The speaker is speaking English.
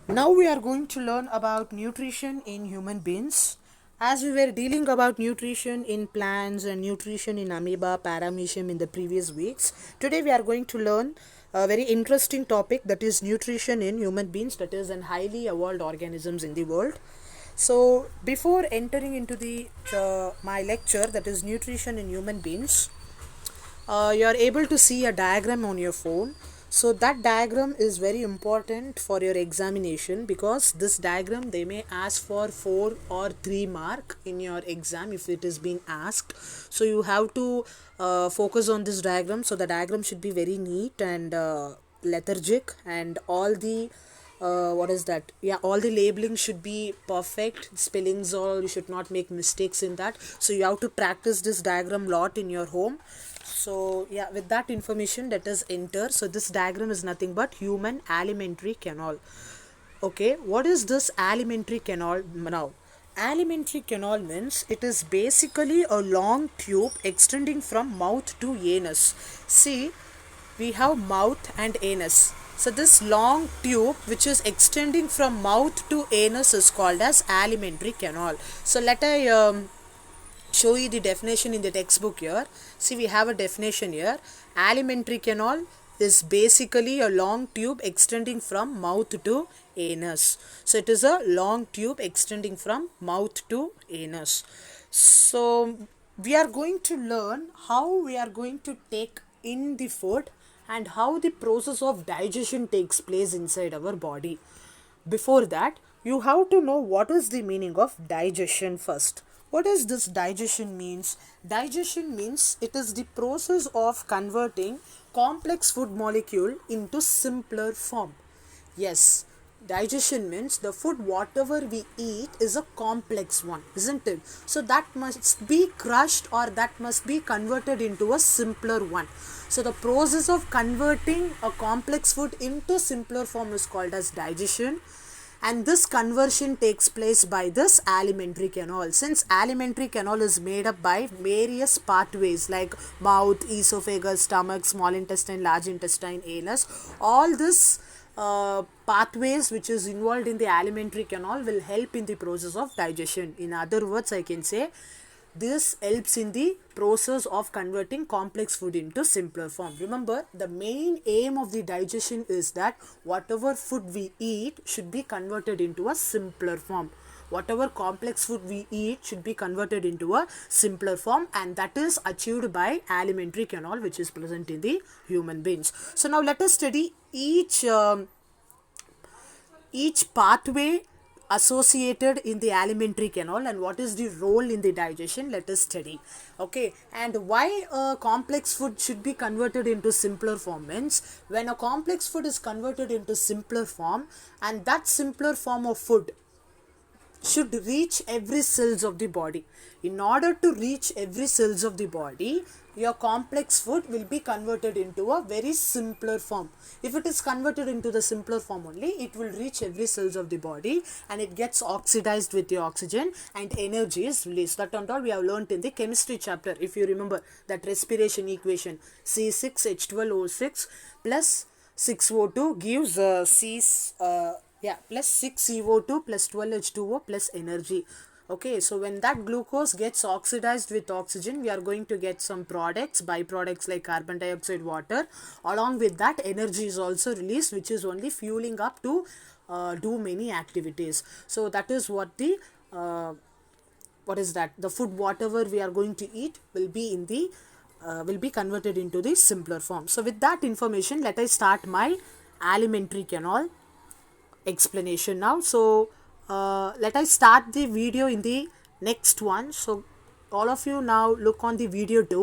Now we are going to learn about nutrition in human beings. As we were dealing about nutrition in plants and nutrition in amoeba, paramecium in the previous weeks, today we are going to learn a very interesting topic, that is nutrition in human beings, that is in highly evolved organisms in the world. So before entering into the my lecture, that is nutrition in human beings, you are able to see a diagram on your phone. So that diagram is very important for your examination, because this diagram they may ask for 4 or 3 mark in your exam if it is being asked. So you have to focus on this diagram. So the diagram should be very neat and lethargic, and all the what is that, yeah, all the labeling should be perfect, spellings, all, you should not make mistakes in that. So you have to practice this diagram lot in your home. So yeah, with that information, let us enter. So this diagram is nothing but human alimentary canal. Okay, what is this alimentary canal now? Alimentary canal means it is basically a long tube extending from mouth to anus. See, we have mouth and anus. So this long tube which is extending from mouth to anus is called as alimentary canal. So let I show you the definition in the textbook here. See, we have a definition here. Alimentary canal is basically a long tube extending from mouth to anus. So it is a long tube extending from mouth to anus. So we are going to learn how we are going to take in the food and how the process of digestion takes place inside our body. Before that, you have to know what is the meaning of digestion first. What does this digestion means? Digestion means it is the process of converting complex food molecule into simpler form. Yes, digestion means the food whatever we eat is a complex one, isn't it? So that must be crushed, or that must be converted into a simpler one. So the process of converting a complex food into simpler form is called as digestion, and this conversion takes place by this alimentary canal. Since alimentary canal is made up by various pathways like mouth, esophagus, stomach, small intestine, large intestine, anus, all this pathways which is involved in the alimentary canal will help in the process of digestion. In other words, I can say this helps in the process of converting complex food into simpler form. Remember, the main aim of the digestion is that whatever food we eat should be converted into a simpler form. Whatever complex food we eat should be converted into a simpler form, and that is achieved by alimentary canal, which is present in the human beings. So now let us study each pathway associated in the alimentary canal and what is the role in the digestion. Let us study. Okay, and why a complex food should be converted into simpler form means, when a complex food is converted into simpler form, and that simpler form of food should reach every cells of the body. In order to reach every cells of the body, your complex food will be converted into a very simpler form. If it is converted into the simpler form only, it will reach every cells of the body, and it gets oxidized with the oxygen, and energy is released. That and all we have learnt in the chemistry chapter. If you remember that respiration equation, C6H12O6 plus 6O2 gives plus 6CO2 plus 12H2O plus energy. Okay, so when that glucose gets oxidized with oxygen, we are going to get some products, byproducts like carbon dioxide, water. Along with that, energy is also released, which is only fueling up to do many activities. So that is what the the food whatever we are going to eat will be in the will be converted into the simpler form. So with that information, let us start my alimentary canal explanation now. So let us start the video in the next one. So all of you now look on the video too.